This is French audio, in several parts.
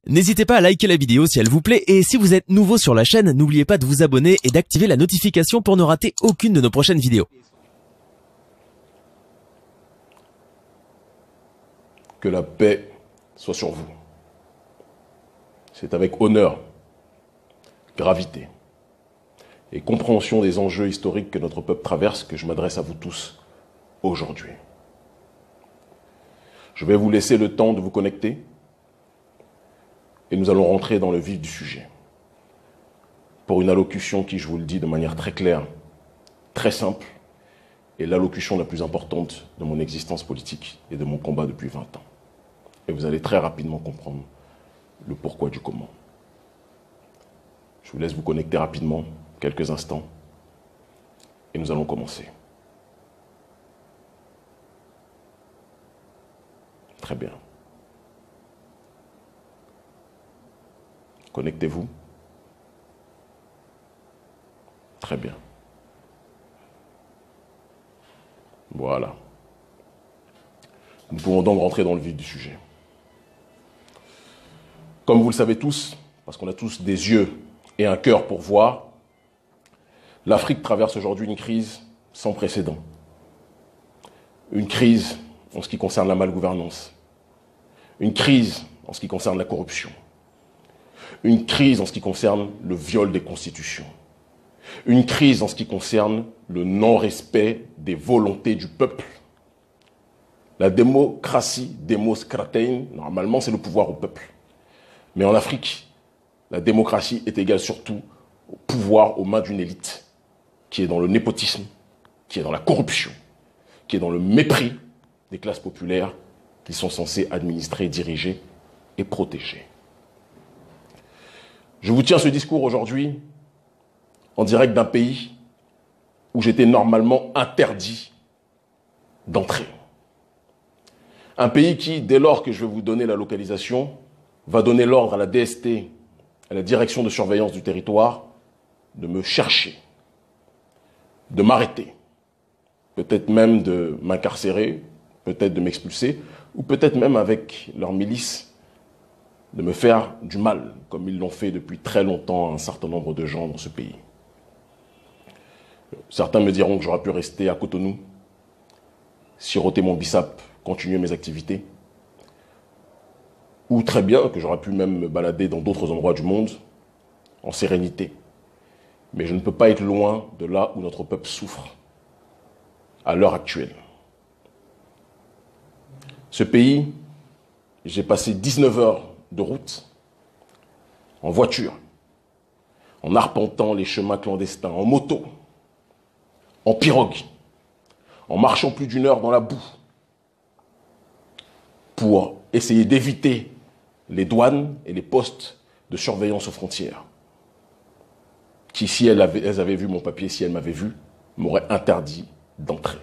N'hésitez pas à liker la vidéo si elle vous plaît et si vous êtes nouveau sur la chaîne, n'oubliez pas de vous abonner et d'activer la notification pour ne rater aucune de nos prochaines vidéos. Que la paix soit sur vous. C'est avec honneur, gravité et compréhension des enjeux historiques que notre peuple traverse que je m'adresse à vous tous aujourd'hui. Je vais vous laisser le temps de vous connecter et nous allons rentrer dans le vif du sujet. Pour une allocution qui, je vous le dis de manière très claire, très simple, est l'allocution la plus importante de mon existence politique et de mon combat depuis 20 ans. Et vous allez très rapidement comprendre le pourquoi du comment. Je vous laisse vous connecter rapidement, quelques instants, et nous allons commencer. Très bien. Connectez-vous. Très bien. Voilà. Nous pouvons donc rentrer dans le vif du sujet. Comme vous le savez tous, parce qu'on a tous des yeux et un cœur pour voir, l'Afrique traverse aujourd'hui une crise sans précédent. Une crise en ce qui concerne la malgouvernance. Une crise en ce qui concerne la corruption. Une crise en ce qui concerne le viol des constitutions. Une crise en ce qui concerne le non-respect des volontés du peuple. La démocratie, demos kratein, normalement c'est le pouvoir au peuple. Mais en Afrique, la démocratie est égale surtout au pouvoir aux mains d'une élite qui est dans le népotisme, qui est dans la corruption, qui est dans le mépris des classes populaires qu'ils sont censés administrer, diriger et protéger. Je vous tiens ce discours aujourd'hui en direct d'un pays où j'étais normalement interdit d'entrer. Un pays qui, dès lors que je vais vous donner la localisation, va donner l'ordre à la DST, à la Direction de surveillance du territoire, de me chercher, de m'arrêter, peut-être même de m'incarcérer, peut-être de m'expulser, ou peut-être même avec leur milice, de me faire du mal, comme ils l'ont fait depuis très longtemps à un certain nombre de gens dans ce pays. Certains me diront que j'aurais pu rester à Cotonou, siroter mon bissap, continuer mes activités, ou très bien que j'aurais pu même me balader dans d'autres endroits du monde, en sérénité. Mais je ne peux pas être loin de là où notre peuple souffre, à l'heure actuelle. Ce pays, j'ai passé 19 heures de route, en voiture, en arpentant les chemins clandestins, en moto, en pirogue, en marchant plus d'1 heure dans la boue, pour essayer d'éviter les douanes et les postes de surveillance aux frontières, qui, si elles avaient vu mon papier, si elles m'avaient vu, m'auraient interdit d'entrer.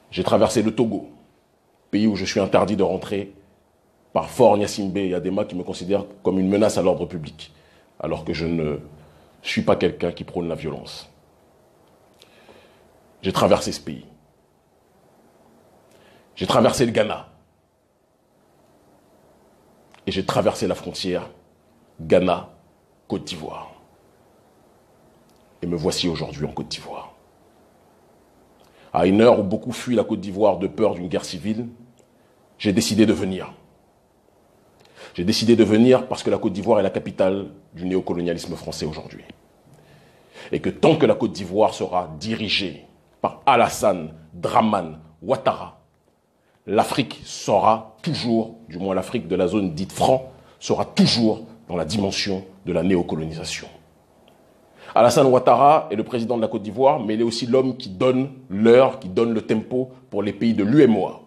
J'ai traversé le Togo, pays où je suis interdit de rentrer par Fort Gnassingbé et Adema qui me considèrent comme une menace à l'ordre public, alors que je ne suis pas quelqu'un qui prône la violence. J'ai traversé ce pays. J'ai traversé le Ghana. Et j'ai traversé la frontière Ghana-Côte d'Ivoire. Et me voici aujourd'hui en Côte d'Ivoire. À une heure où beaucoup fuient la Côte d'Ivoire de peur d'une guerre civile, j'ai décidé de venir. J'ai décidé de venir parce que la Côte d'Ivoire est la capitale du néocolonialisme français aujourd'hui. Et que tant que la Côte d'Ivoire sera dirigée par Alassane Dramane Ouattara, l'Afrique sera toujours, du moins l'Afrique de la zone dite franc, sera toujours dans la dimension de la néocolonisation. Alassane Ouattara est le président de la Côte d'Ivoire, mais il est aussi l'homme qui donne l'heure, qui donne le tempo pour les pays de l'UEMOA.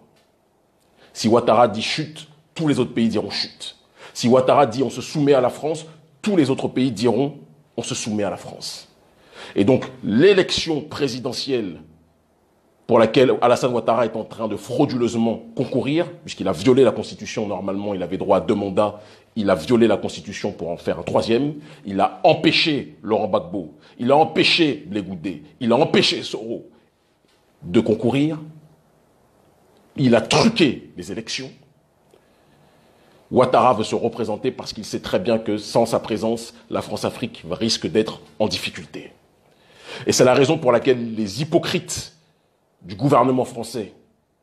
Si Ouattara dit chute, tous les autres pays diront chute. Si Ouattara dit on se soumet à la France, tous les autres pays diront on se soumet à la France. Et donc l'élection présidentielle pour laquelle Alassane Ouattara est en train de frauduleusement concourir, puisqu'il a violé la Constitution, normalement il avait droit à 2 mandats, il a violé la Constitution pour en faire un 3e, il a empêché Laurent Gbagbo, il a empêché Blé Goudé, il a empêché Soro de concourir, il a truqué les élections. Ouattara veut se représenter parce qu'il sait très bien que sans sa présence, la France-Afrique risque d'être en difficulté. Et c'est la raison pour laquelle les hypocrites du gouvernement français,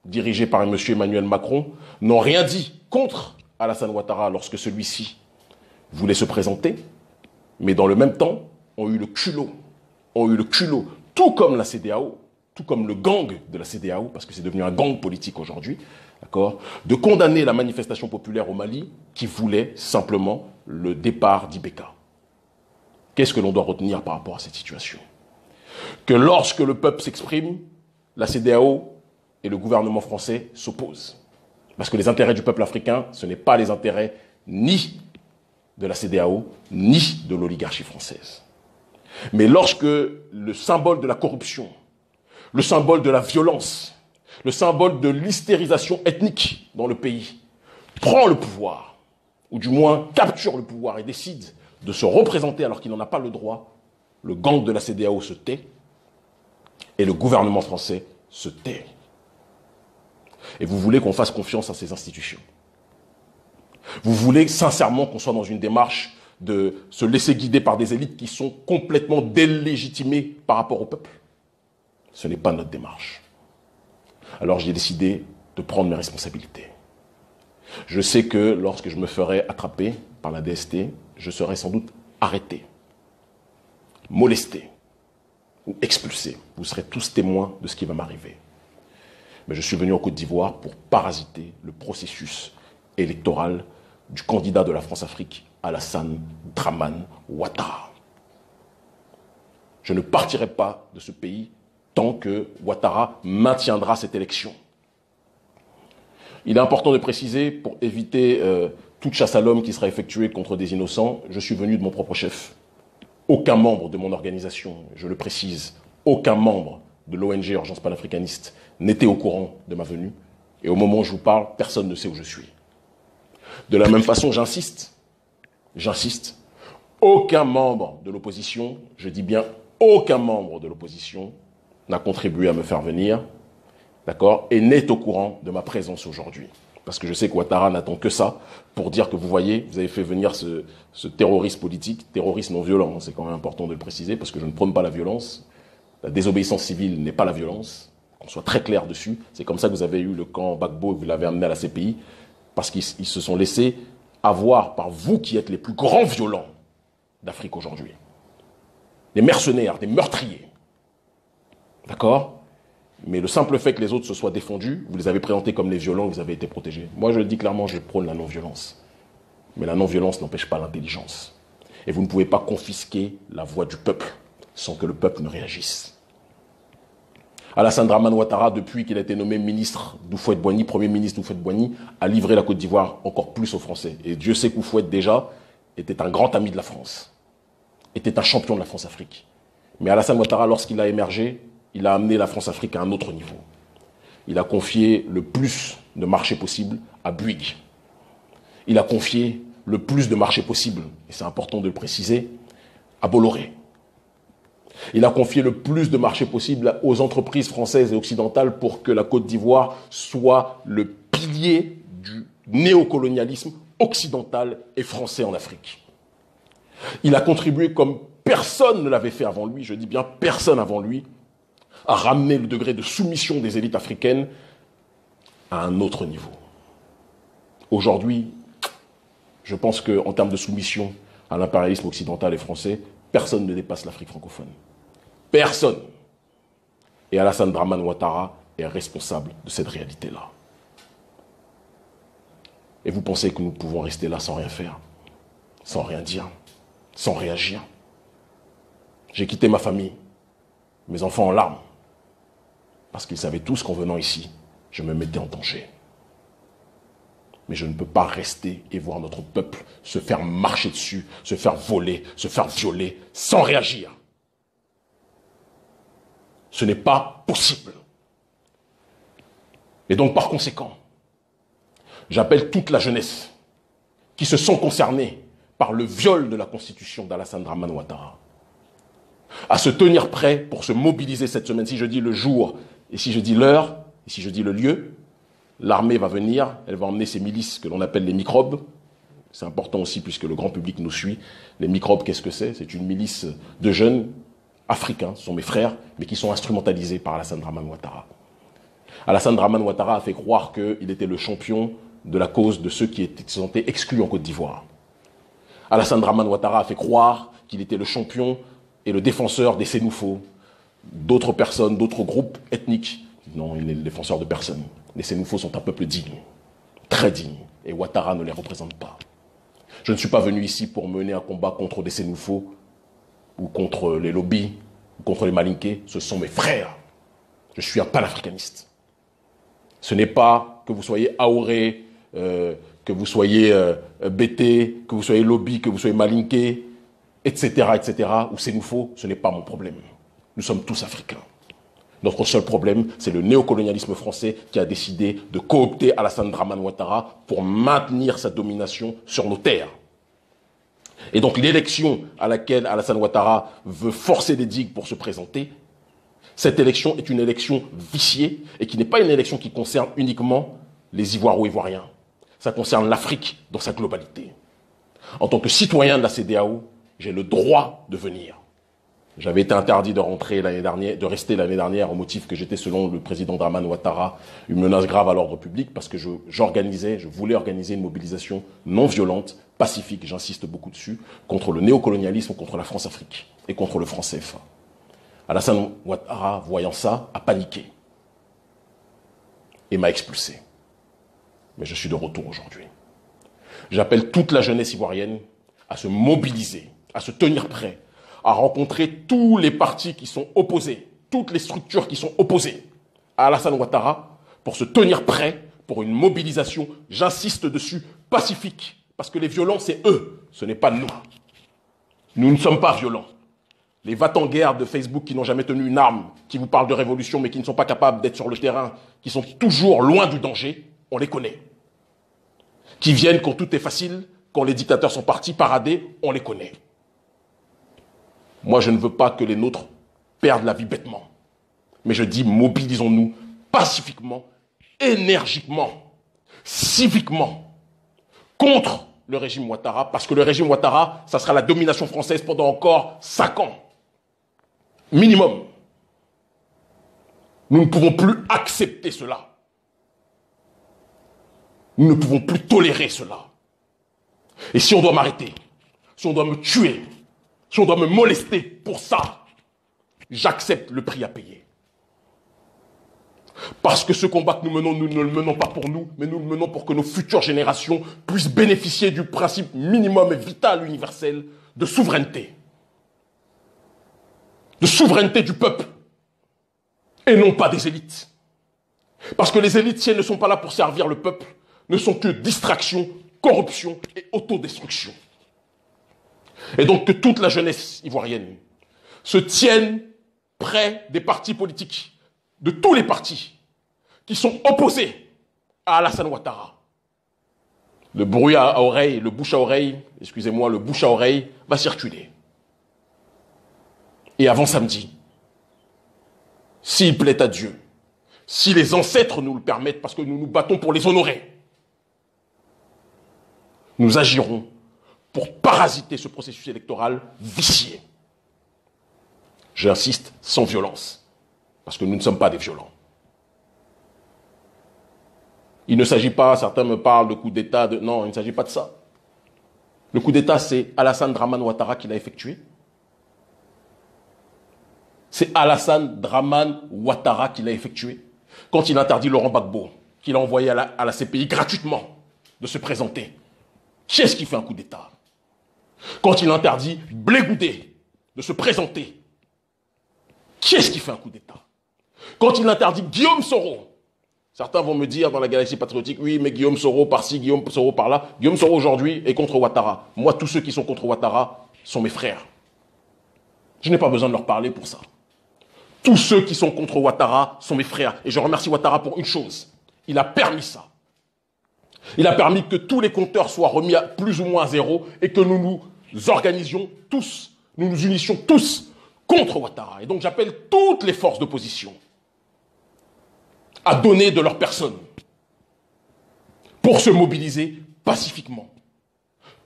dirigé par M. Emmanuel Macron, n'ont rien dit contre Alassane Ouattara lorsque celui-ci voulait se présenter, mais dans le même temps, ont eu le culot, tout comme la CEDEAO, tout comme le gang de la CEDEAO, parce que c'est devenu un gang politique aujourd'hui, d'accord, de condamner la manifestation populaire au Mali qui voulait simplement le départ d'Ibeka. Qu'est-ce que l'on doit retenir par rapport à cette situation? Que lorsque le peuple s'exprime, la CEDEAO et le gouvernement français s'opposent. Parce que les intérêts du peuple africain, ce n'est pas les intérêts ni de la CEDEAO, ni de l'oligarchie française. Mais lorsque le symbole de la corruption, le symbole de la violence, le symbole de l'hystérisation ethnique dans le pays prend le pouvoir, ou du moins capture le pouvoir et décide de se représenter alors qu'il n'en a pas le droit, le gang de la CEDEAO se tait et le gouvernement français se tait. Et vous voulez qu'on fasse confiance à ces institutions. Vous voulez sincèrement qu'on soit dans une démarche de se laisser guider par des élites qui sont complètement délégitimées par rapport au peuple. Ce n'est pas notre démarche. Alors j'ai décidé de prendre mes responsabilités. Je sais que lorsque je me ferai attraper par la DST, je serai sans doute arrêté, molesté ou expulsé. Vous serez tous témoins de ce qui va m'arriver. Mais je suis venu en Côte d'Ivoire pour parasiter le processus électoral du candidat de la France-Afrique, Alassane Dramane Ouattara. Je ne partirai pas de ce pays tant que Ouattara maintiendra cette élection. Il est important de préciser, pour éviter toute chasse à l'homme qui sera effectuée contre des innocents, je suis venu de mon propre chef. Aucun membre de mon organisation, je le précise, aucun membre de l'ONG Urgence panafricaniste n'était au courant de ma venue. Et au moment où je vous parle, personne ne sait où je suis. De la même façon, j'insiste, aucun membre de l'opposition, je dis bien aucun membre de l'opposition, n'a contribué à me faire venir, d'accord, et n'est au courant de ma présence aujourd'hui. Parce que je sais qu'Ouattara n'attend que ça pour dire que vous voyez, vous avez fait venir ce terroriste politique, terroriste non violent, c'est quand même important de le préciser, parce que je ne prône pas la violence. La désobéissance civile n'est pas la violence, qu'on soit très clair dessus. C'est comme ça que vous avez eu le camp Gbagbo et vous l'avez amené à la CPI, parce qu'ils se sont laissés avoir par vous qui êtes les plus grands violents d'Afrique aujourd'hui. Des mercenaires, des meurtriers. D'accord? Mais le simple fait que les autres se soient défendus, vous les avez présentés comme les violents, vous avez été protégés. Moi, je le dis clairement, je prône la non-violence. Mais la non-violence n'empêche pas l'intelligence. Et vous ne pouvez pas confisquer la voix du peuple sans que le peuple ne réagisse. Alassane Dramane Ouattara, depuis qu'il a été nommé ministre d'Houphouët-Boigny, premier ministre d'Houphouët-Boigny, a livré la Côte d'Ivoire encore plus aux Français. Et Dieu sait qu'Houphouët, déjà, était un grand ami de la France, était un champion de la France-Afrique. Mais Alassane Ouattara, lorsqu'il a émergé, il a amené la France-Afrique à un autre niveau. Il a confié le plus de marchés possible à Bouygues. Il a confié le plus de marchés possible, et c'est important de le préciser, à Bolloré. Il a confié le plus de marchés possible aux entreprises françaises et occidentales pour que la Côte d'Ivoire soit le pilier du néocolonialisme occidental et français en Afrique. Il a contribué comme personne ne l'avait fait avant lui, je dis bien personne avant lui, à ramener le degré de soumission des élites africaines à un autre niveau. Aujourd'hui, je pense qu'en termes de soumission à l'impérialisme occidental et français, personne ne dépasse l'Afrique francophone. Personne. Et Alassane Dramane Ouattara est responsable de cette réalité-là. Et vous pensez que nous pouvons rester là sans rien faire, sans rien dire, sans réagir? J'ai quitté ma famille, mes enfants en larmes, parce qu'ils savaient tous qu'en venant ici, je me mettais en danger. Mais je ne peux pas rester et voir notre peuple se faire marcher dessus, se faire voler, se faire violer, sans réagir. Ce n'est pas possible. Et donc, par conséquent, j'appelle toute la jeunesse qui se sent concernée par le viol de la constitution d'Alassane Dramane Ouattara à se tenir prêt pour se mobiliser cette semaine. Si je dis le jour, et si je dis l'heure, et si je dis le lieu, l'armée va venir, elle va emmener ses milices que l'on appelle les microbes, C'est important aussi puisque le grand public nous suit. Les microbes, qu'est-ce que c'est? C'est une milice de jeunes africains, ce sont mes frères, mais qui sont instrumentalisés par Alassane Dramane Ouattara. Alassane Dramane Ouattara a fait croire qu'il était le champion de la cause de ceux qui se sentaient exclus en Côte d'Ivoire. Alassane Dramane Ouattara a fait croire qu'il était le champion et le défenseur des Sénoufos, d'autres personnes, d'autres groupes ethniques. Non, il n'est le défenseur de personne. Les Sénoufos sont un peuple digne, très digne, et Ouattara ne les représente pas. Je ne suis pas venu ici pour mener un combat contre des Sénoufos ou contre les lobbies ou contre les Malinqués. Ce sont mes frères. Je suis un panafricaniste. Ce n'est pas que vous soyez Aoré, que vous soyez BT, que vous soyez lobby, que vous soyez Malinqué, etc., ou Sénoufos. Ce n'est pas mon problème. Nous sommes tous africains. Notre seul problème, c'est le néocolonialisme français qui a décidé de coopter Alassane Dramane Ouattara pour maintenir sa domination sur nos terres. Et donc l'élection à laquelle Alassane Ouattara veut forcer les digues pour se présenter, cette élection est une élection viciée et qui n'est pas une élection qui concerne uniquement les Ivoiro-Ivoiriens. Ça concerne l'Afrique dans sa globalité. En tant que citoyen de la CEDEAO, j'ai le droit de venir. J'avais été interdit de rester l'année dernière au motif que j'étais, selon le président Dramane Ouattara, une menace grave à l'ordre public parce que je voulais organiser une mobilisation non violente, pacifique, j'insiste beaucoup dessus, contre le néocolonialisme, contre la France-Afrique et contre le franc CFA. Alassane Ouattara, voyant ça, a paniqué et m'a expulsé. Mais je suis de retour aujourd'hui. J'appelle toute la jeunesse ivoirienne à se mobiliser, à se tenir prêt, à rencontrer tous les partis qui sont opposés, toutes les structures qui sont opposées à Alassane Ouattara pour se tenir prêt pour une mobilisation, j'insiste dessus, pacifique. Parce que les violents, c'est eux, ce n'est pas nous. Nous ne sommes pas violents. Les va-t-en-guerre de Facebook qui n'ont jamais tenu une arme, qui vous parlent de révolution mais qui ne sont pas capables d'être sur le terrain, qui sont toujours loin du danger, on les connaît. Qui viennent quand tout est facile, quand les dictateurs sont partis parader, on les connaît. Moi, je ne veux pas que les nôtres perdent la vie bêtement. Mais je dis, mobilisons-nous pacifiquement, énergiquement, civiquement, contre le régime Ouattara, parce que le régime Ouattara, ça sera la domination française pendant encore 5 ans. Minimum. Nous ne pouvons plus accepter cela. Nous ne pouvons plus tolérer cela. Et si on doit m'arrêter, si on doit me tuer, si on doit me molester pour ça, j'accepte le prix à payer. Parce que ce combat que nous menons, nous ne le menons pas pour nous, mais nous le menons pour que nos futures générations puissent bénéficier du principe minimum et vital universel de souveraineté. De souveraineté du peuple. Et non pas des élites. Parce que les élites, si elles ne sont pas là pour servir le peuple, ne sont que distraction, corruption et autodestruction. Et donc que toute la jeunesse ivoirienne se tienne près des partis politiques, de tous les partis qui sont opposés à Alassane Ouattara. Le bruit à oreille, le bouche à oreille, excusez-moi, le bouche à oreille va circuler. Et avant samedi, s'il plaît à Dieu, si les ancêtres nous le permettent, parce que nous nous battons pour les honorer, nous agirons pour parasiter ce processus électoral vicié. J'insiste, sans violence, parce que nous ne sommes pas des violents. Il ne s'agit pas, certains me parlent de coup d'État, non, il ne s'agit pas de ça. Le coup d'État, c'est Alassane Dramane Ouattara qui l'a effectué. C'est Alassane Dramane Ouattara qui l'a effectué. Quand il interdit Laurent Gbagbo, qu'il a envoyé à la CPI gratuitement de se présenter. Qui est-ce qui fait un coup d'État? Quand il interdit Blé Goudé de se présenter. Qui est-ce qui fait un coup d'État? Quand il interdit Guillaume Soro. Certains vont me dire dans la galaxie patriotique, oui, mais Guillaume Soro par-ci, Guillaume Soro par-là. Guillaume Soro aujourd'hui est contre Ouattara. Moi, tous ceux qui sont contre Ouattara sont mes frères. Je n'ai pas besoin de leur parler pour ça. Tous ceux qui sont contre Ouattara sont mes frères. Et je remercie Ouattara pour une chose. Il a permis ça. Il a permis que tous les compteurs soient remis à plus ou moins à zéro et que nous nous organisions tous, nous nous unissions tous contre Ouattara. Et donc j'appelle toutes les forces d'opposition à donner de leur personne pour se mobiliser pacifiquement,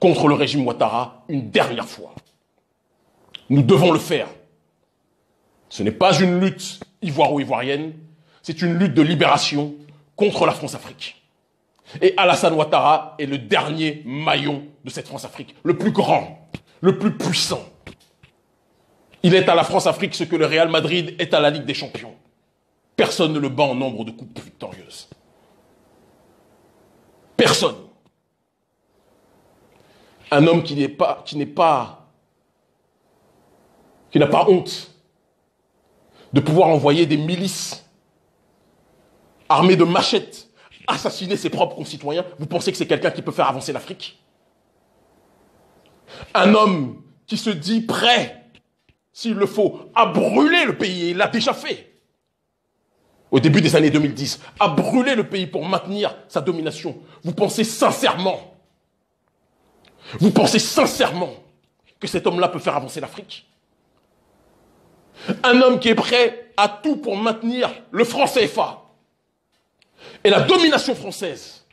contre le régime Ouattara une dernière fois. Nous devons le faire. Ce n'est pas une lutte ivoiro-ivoirienne, c'est une lutte de libération contre la France-Afrique. Et Alassane Ouattara est le dernier maillon de cette France-Afrique, le plus grand, le plus puissant. Il est à la France-Afrique ce que le Real Madrid est à la Ligue des Champions. Personne ne le bat en nombre de coupes victorieuses. Personne. Un homme qui n'a pas honte de pouvoir envoyer des milices armées de machettes assassiner ses propres concitoyens. Vous pensez que c'est quelqu'un qui peut faire avancer l'Afrique? Un homme qui se dit prêt, s'il le faut, à brûler le pays, et il l'a déjà fait. Au début des années 2010, à brûler le pays pour maintenir sa domination. Vous pensez sincèrement que cet homme-là peut faire avancer l'Afrique? Un homme qui est prêt à tout pour maintenir le franc CFA et la domination française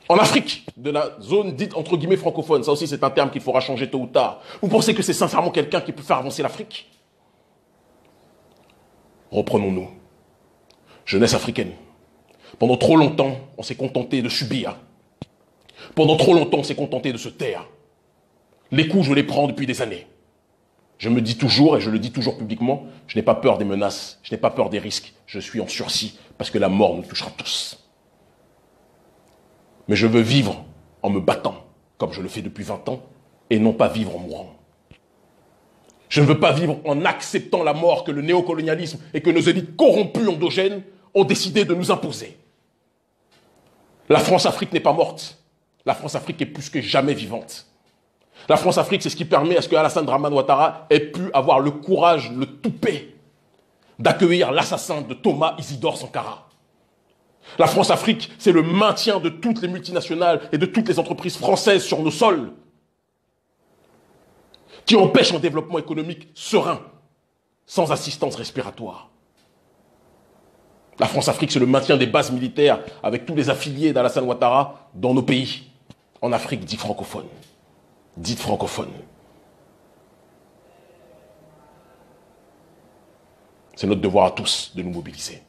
en Afrique, de la zone dite entre guillemets francophone. Ça aussi, c'est un terme qu'il faudra changer tôt ou tard. Vous pensez que c'est sincèrement quelqu'un qui peut faire avancer l'Afrique? Reprenons-nous. Jeunesse africaine. Pendant trop longtemps, on s'est contenté de subir. Pendant trop longtemps, on s'est contenté de se taire. Les coups, je les prends depuis des années. Je me dis toujours, et je le dis toujours publiquement, je n'ai pas peur des menaces, je n'ai pas peur des risques. Je suis en sursis, parce que la mort nous touchera tous. Mais je veux vivre en me battant, comme je le fais depuis 20 ans, et non pas vivre en mourant. Je ne veux pas vivre en acceptant la mort que le néocolonialisme et que nos élites corrompues endogènes ont décidé de nous imposer. La France-Afrique n'est pas morte. La France-Afrique est plus que jamais vivante. La France-Afrique, c'est ce qui permet à ce que Alassane Dramane Ouattara ait pu avoir le courage, le toupet, d'accueillir l'assassin de Thomas Isidore Sankara. La France-Afrique, c'est le maintien de toutes les multinationales et de toutes les entreprises françaises sur nos sols, qui empêchent un développement économique serein, sans assistance respiratoire. La France-Afrique, c'est le maintien des bases militaires avec tous les affiliés d'Alassane Ouattara dans nos pays, en Afrique dite francophone. Dite francophone. C'est notre devoir à tous de nous mobiliser.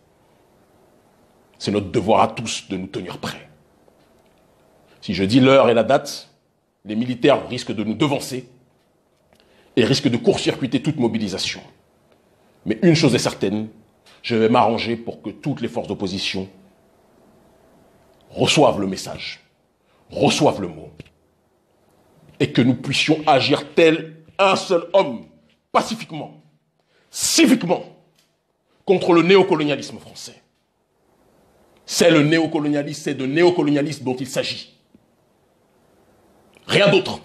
C'est notre devoir à tous de nous tenir prêts. Si je dis l'heure et la date, les militaires risquent de nous devancer et risquent de court-circuiter toute mobilisation. Mais une chose est certaine, je vais m'arranger pour que toutes les forces d'opposition reçoivent le message, reçoivent le mot, et que nous puissions agir tel un seul homme, pacifiquement, civiquement, contre le néocolonialisme français. C'est le néocolonialisme, c'est de néocolonialisme dont il s'agit. Rien d'autre.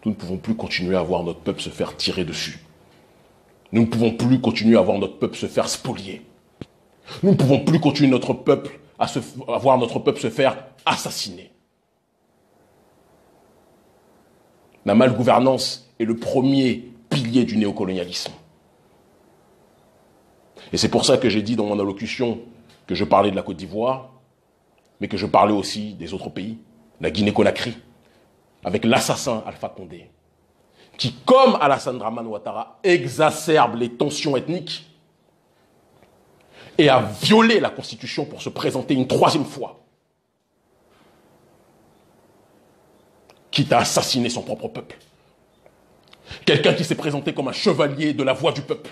Nous ne pouvons plus continuer à voir notre peuple se faire tirer dessus. Nous ne pouvons plus continuer à voir notre peuple se faire spolier. Nous ne pouvons plus continuer à voir notre peuple se faire assassiner. La malgouvernance est le premier pilier du néocolonialisme. Et c'est pour ça que j'ai dit dans mon allocution que je parlais de la Côte d'Ivoire, mais que je parlais aussi des autres pays, la Guinée-Conakry, avec l'assassin Alpha Condé, qui, comme Alassane Dramane Ouattara, exacerbe les tensions ethniques et a violé la Constitution pour se présenter une troisième fois, quitte à assassiner son propre peuple. Quelqu'un qui s'est présenté comme un chevalier de la voix du peuple.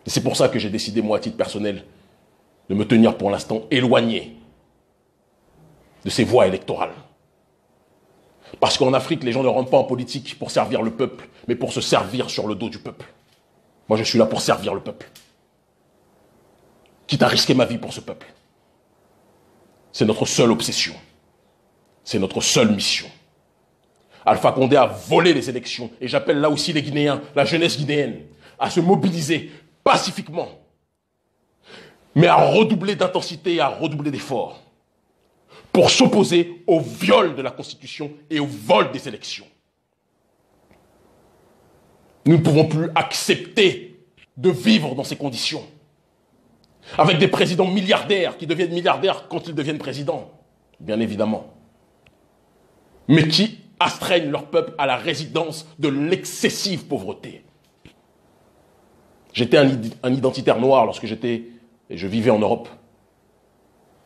Et c'est pour ça que j'ai décidé, moi, à titre personnel, de me tenir pour l'instant éloigné de ces voies électorales. Parce qu'en Afrique, les gens ne rentrent pas en politique pour servir le peuple, mais pour se servir sur le dos du peuple. Moi, je suis là pour servir le peuple. Quitte à risquer ma vie pour ce peuple. C'est notre seule obsession. C'est notre seule mission. Alpha Condé a volé les élections. Et j'appelle là aussi les Guinéens, la jeunesse guinéenne, à se mobiliser pacifiquement, mais à redoubler d'intensité et à redoubler d'efforts pour s'opposer au viol de la Constitution et au vol des élections. Nous ne pouvons plus accepter de vivre dans ces conditions. avec des présidents milliardaires qui deviennent milliardaires quand ils deviennent présidents, bien évidemment, mais qui astreignent leur peuple à la résidence de l'excessive pauvreté. J'étais un identitaire noir lorsque je vivais en Europe.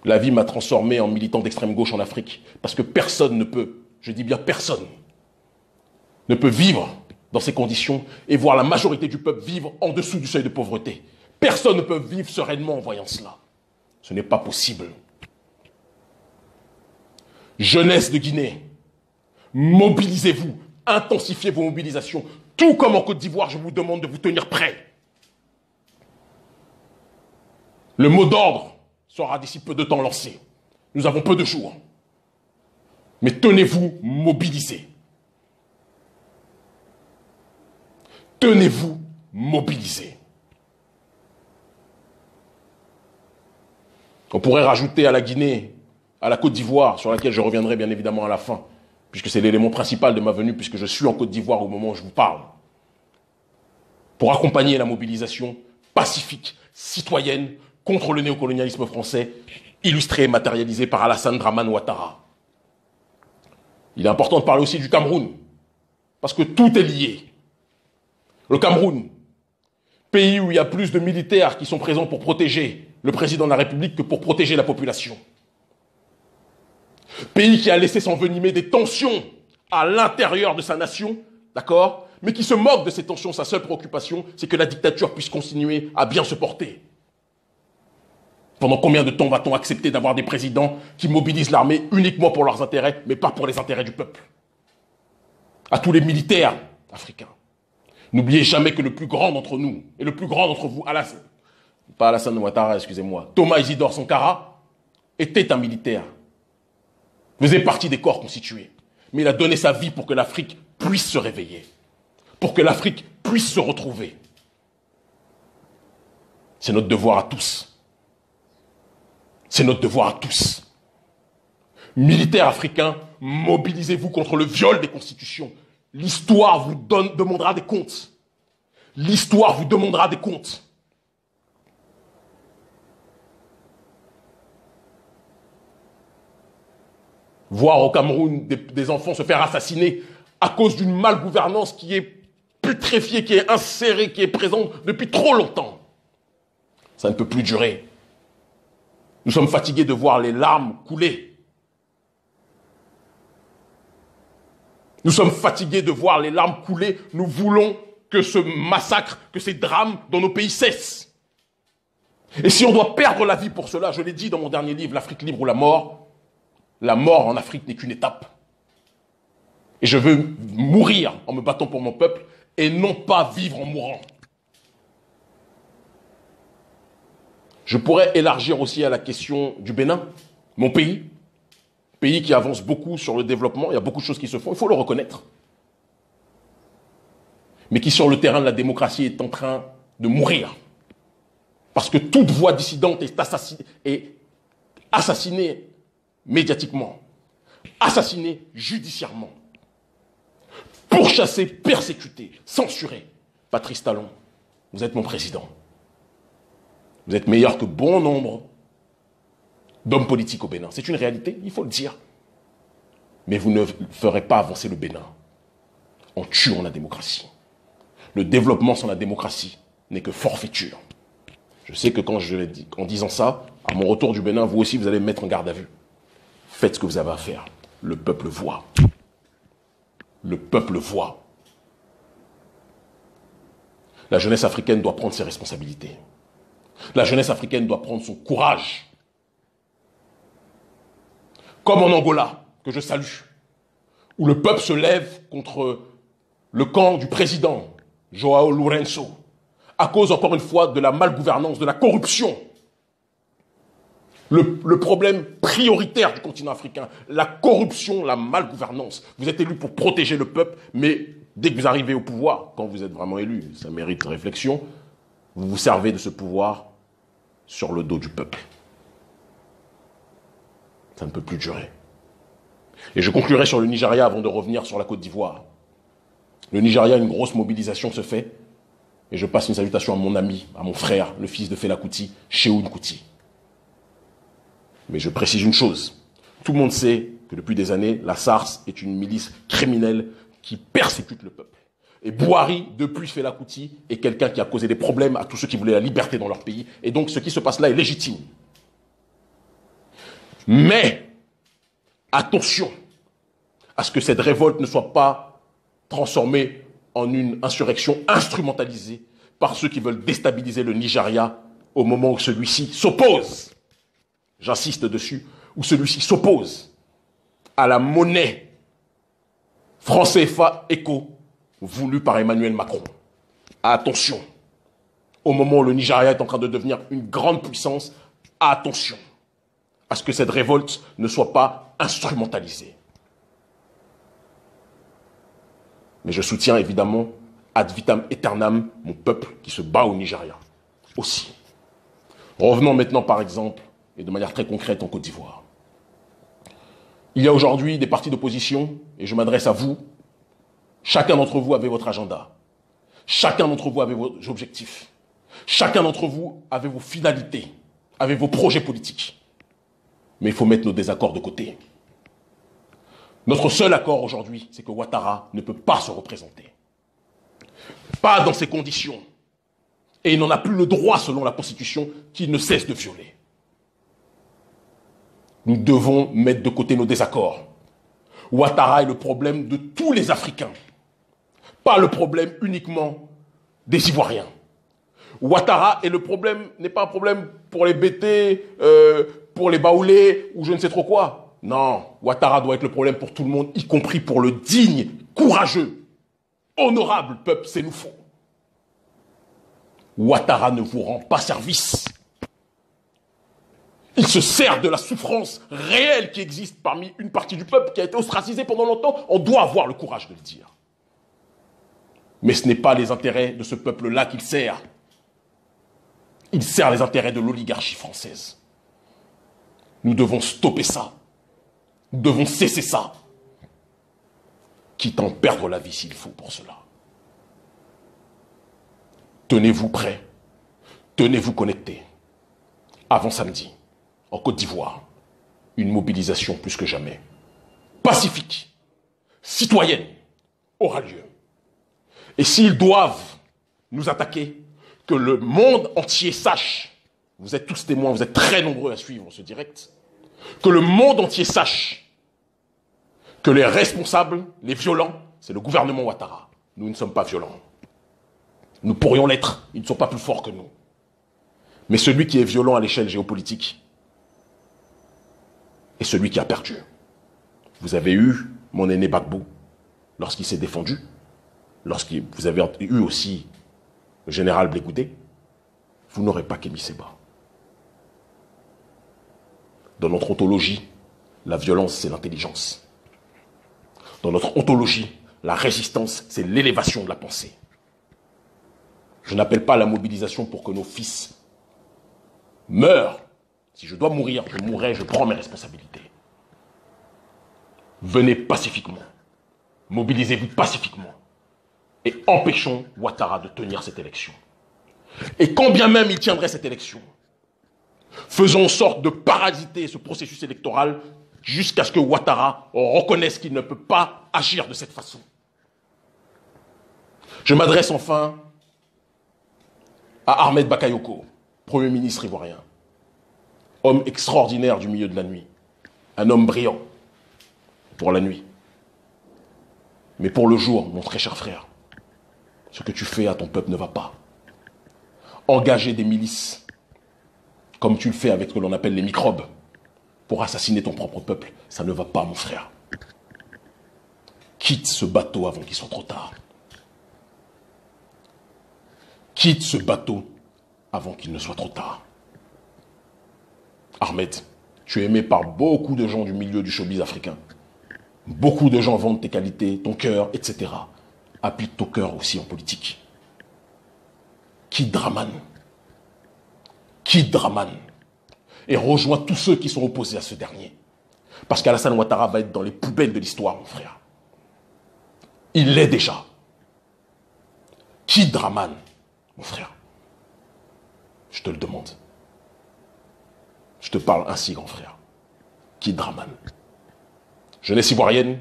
La vie m'a transformé en militant d'extrême gauche en Afrique, parce que personne ne peut, je dis bien personne, ne peut vivre dans ces conditions et voir la majorité du peuple vivre en dessous du seuil de pauvreté. Personne ne peut vivre sereinement en voyant cela. Ce n'est pas possible. Jeunesse de Guinée, mobilisez-vous, intensifiez vos mobilisations. Tout comme en Côte d'Ivoire, je vous demande de vous tenir prêts. Le mot d'ordre sera d'ici peu de temps lancé. Nous avons peu de jours. Mais tenez-vous mobilisés. Tenez-vous mobilisés. On pourrait rajouter à la Guinée, à la Côte d'Ivoire, sur laquelle je reviendrai bien évidemment à la fin, puisque c'est l'élément principal de ma venue, puisque je suis en Côte d'Ivoire au moment où je vous parle, pour accompagner la mobilisation pacifique, citoyenne, contre le néocolonialisme français, illustré et matérialisé par Alassane Dramane Ouattara. Il est important de parler aussi du Cameroun, parce que tout est lié. Le Cameroun, pays où il y a plus de militaires qui sont présents pour protéger le président de la République que pour protéger la population. Pays qui a laissé s'envenimer des tensions à l'intérieur de sa nation, d'accord, mais qui se moque de ces tensions. Sa seule préoccupation, c'est que la dictature puisse continuer à bien se porter. Pendant combien de temps va-t-on accepter d'avoir des présidents qui mobilisent l'armée uniquement pour leurs intérêts, mais pas pour les intérêts du peuple? À tous les militaires africains, n'oubliez jamais que le plus grand d'entre nous, et le plus grand d'entre vous, pas Alassane Ouattara, excusez-moi, Thomas Isidore Sankara, était un militaire, faisait partie des corps constitués, mais il a donné sa vie pour que l'Afrique puisse se réveiller, pour que l'Afrique puisse se retrouver. C'est notre devoir à tous. C'est notre devoir à tous. Militaires africains, mobilisez-vous contre le viol des constitutions. L'histoire vous demandera des comptes. L'histoire vous demandera des comptes. Voir au Cameroun des enfants se faire assassiner à cause d'une malgouvernance qui est putréfiée, qui est insérée, qui est présente depuis trop longtemps. Ça ne peut plus durer. Nous sommes fatigués de voir les larmes couler. Nous sommes fatigués de voir les larmes couler. Nous voulons que ce massacre, que ces drames dans nos pays cessent. Et si on doit perdre la vie pour cela, je l'ai dit dans mon dernier livre, L'Afrique libre ou la mort en Afrique n'est qu'une étape. Et je veux mourir en me battant pour mon peuple et non pas vivre en mourant. Je pourrais élargir aussi à la question du Bénin, mon pays qui avance beaucoup sur le développement, il y a beaucoup de choses qui se font, il faut le reconnaître, mais qui sur le terrain de la démocratie est en train de mourir, parce que toute voix dissidente est assassinée médiatiquement, assassinée judiciairement, pourchassée, persécutée, censurée. Patrice Talon, vous êtes mon président. Vous êtes meilleur que bon nombre d'hommes politiques au Bénin. C'est une réalité, il faut le dire. Mais vous ne ferez pas avancer le Bénin en tuant la démocratie. Le développement sans la démocratie n'est que forfaiture. Je sais que en disant ça, à mon retour du Bénin, vous aussi, vous allez me mettre en garde à vue. Faites ce que vous avez à faire. Le peuple voit. Le peuple voit. La jeunesse africaine doit prendre ses responsabilités. La jeunesse africaine doit prendre son courage. Comme en Angola, que je salue, où le peuple se lève contre le camp du président, João Lourenço, à cause, encore une fois, de la malgouvernance, de la corruption. Le problème prioritaire du continent africain, la corruption, la malgouvernance. Vous êtes élu pour protéger le peuple, mais dès que vous arrivez au pouvoir, quand vous êtes vraiment élu, ça mérite réflexion, vous vous servez de ce pouvoir sur le dos du peuple. Ça ne peut plus durer. Et je conclurai sur le Nigeria avant de revenir sur la Côte d'Ivoire. Le Nigeria, une grosse mobilisation se fait. Et je passe une salutation à mon ami, à mon frère, le fils de Fela Kuti, Seun Kuti. Mais je précise une chose. Tout le monde sait que depuis des années, la SARS est une milice criminelle qui persécute le peuple. Et Buhari, depuis Fela Kuti, est quelqu'un qui a causé des problèmes à tous ceux qui voulaient la liberté dans leur pays. Et donc ce qui se passe là est légitime. Mais, attention à ce que cette révolte ne soit pas transformée en une insurrection instrumentalisée par ceux qui veulent déstabiliser le Nigeria au moment où celui-ci s'oppose, j'insiste dessus, où celui-ci s'oppose à la monnaie franc CFA éco voulue par Emmanuel Macron. Attention, au moment où le Nigeria est en train de devenir une grande puissance, attention à ce que cette révolte ne soit pas instrumentalisée. Mais je soutiens évidemment ad vitam aeternam mon peuple qui se bat au Nigeria aussi. Revenons maintenant par exemple, et de manière très concrète en Côte d'Ivoire. Il y a aujourd'hui des partis d'opposition, et je m'adresse à vous. Chacun d'entre vous avait votre agenda. Chacun d'entre vous avait vos objectifs. Chacun d'entre vous avait vos finalités, avait vos projets politiques. Mais il faut mettre nos désaccords de côté. Notre seul accord aujourd'hui, c'est que Ouattara ne peut pas se représenter. Pas dans ces conditions. Et il n'en a plus le droit selon la Constitution qu'il ne cesse de violer. Nous devons mettre de côté nos désaccords. Ouattara est le problème de tous les Africains. Pas le problème uniquement des Ivoiriens. Ouattara est le problème, n'est pas un problème pour les BT, pour les Baoulés ou je ne sais trop quoi. Non, Ouattara doit être le problème pour tout le monde, y compris pour le digne, courageux, honorable peuple sénoufo. Ouattara ne vous rend pas service. Il se sert de la souffrance réelle qui existe parmi une partie du peuple qui a été ostracisée pendant longtemps. On doit avoir le courage de le dire. Mais ce n'est pas les intérêts de ce peuple-là qu'il sert. Il sert les intérêts de l'oligarchie française. Nous devons stopper ça. Nous devons cesser ça. Quitte à en perdre la vie s'il faut pour cela. Tenez-vous prêts. Tenez-vous connectés. Avant samedi, en Côte d'Ivoire, une mobilisation plus que jamais pacifique, citoyenne, aura lieu. Et s'ils doivent nous attaquer, que le monde entier sache, vous êtes tous témoins, vous êtes très nombreux à suivre ce direct, que le monde entier sache que les responsables, les violents, c'est le gouvernement Ouattara. Nous ne sommes pas violents. Nous pourrions l'être, ils ne sont pas plus forts que nous. Mais celui qui est violent à l'échelle géopolitique est celui qui a perdu. Vous avez eu mon aîné Gbagbo lorsqu'il s'est défendu, vous avez eu aussi le général Blé Goudé, vous n'aurez pas Kémy Séba. Dans notre ontologie, la violence, c'est l'intelligence. Dans notre ontologie, la résistance, c'est l'élévation de la pensée. Je n'appelle pas à la mobilisation pour que nos fils meurent. Si je dois mourir, je mourrai, je prends mes responsabilités. Venez pacifiquement. Mobilisez-vous pacifiquement. Et empêchons Ouattara de tenir cette élection. Et quand bien même il tiendrait cette élection, faisons en sorte de parasiter ce processus électoral jusqu'à ce que Ouattara reconnaisse qu'il ne peut pas agir de cette façon. Je m'adresse enfin à Ahmed Bakayoko, Premier ministre ivoirien, homme extraordinaire du milieu de la nuit, un homme brillant pour la nuit. Mais pour le jour, mon très cher frère, ce que tu fais à ton peuple ne va pas. Engager des milices, comme tu le fais avec ce que l'on appelle les microbes, pour assassiner ton propre peuple, ça ne va pas, mon frère. Quitte ce bateau avant qu'il soit trop tard. Quitte ce bateau avant qu'il ne soit trop tard. Ahmed, tu es aimé par beaucoup de gens du milieu du showbiz africain. Beaucoup de gens vendent tes qualités, ton cœur, etc. Applique ton cœur aussi en politique. Quitte Draman. Quitte Draman. Et rejoins tous ceux qui sont opposés à ce dernier. Parce qu'Alassane Ouattara va être dans les poubelles de l'histoire, mon frère. Il l'est déjà. Quitte Draman. Mon frère, je te le demande. Je te parle ainsi, grand frère. Kid Draman. Jeunesse ivoirienne,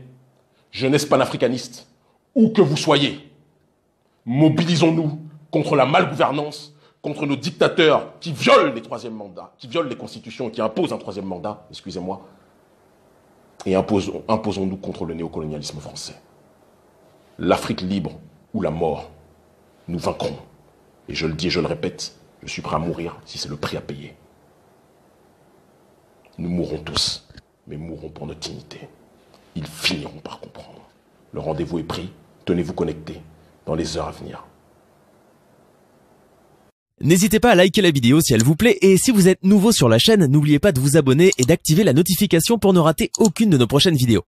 jeunesse panafricaniste, où que vous soyez, mobilisons-nous contre la malgouvernance, contre nos dictateurs qui violent les troisièmes mandats, qui violent les constitutions, qui imposent un troisième mandat, excusez-moi, et imposons-nous contre le néocolonialisme français. L'Afrique libre ou la mort, nous vaincrons. Et je le dis et je le répète, je suis prêt à mourir si c'est le prix à payer. Nous mourrons tous, mais mourrons pour notre dignité. Ils finiront par comprendre. Le rendez-vous est pris, tenez-vous connectés dans les heures à venir. N'hésitez pas à liker la vidéo si elle vous plaît et si vous êtes nouveau sur la chaîne, n'oubliez pas de vous abonner et d'activer la notification pour ne rater aucune de nos prochaines vidéos.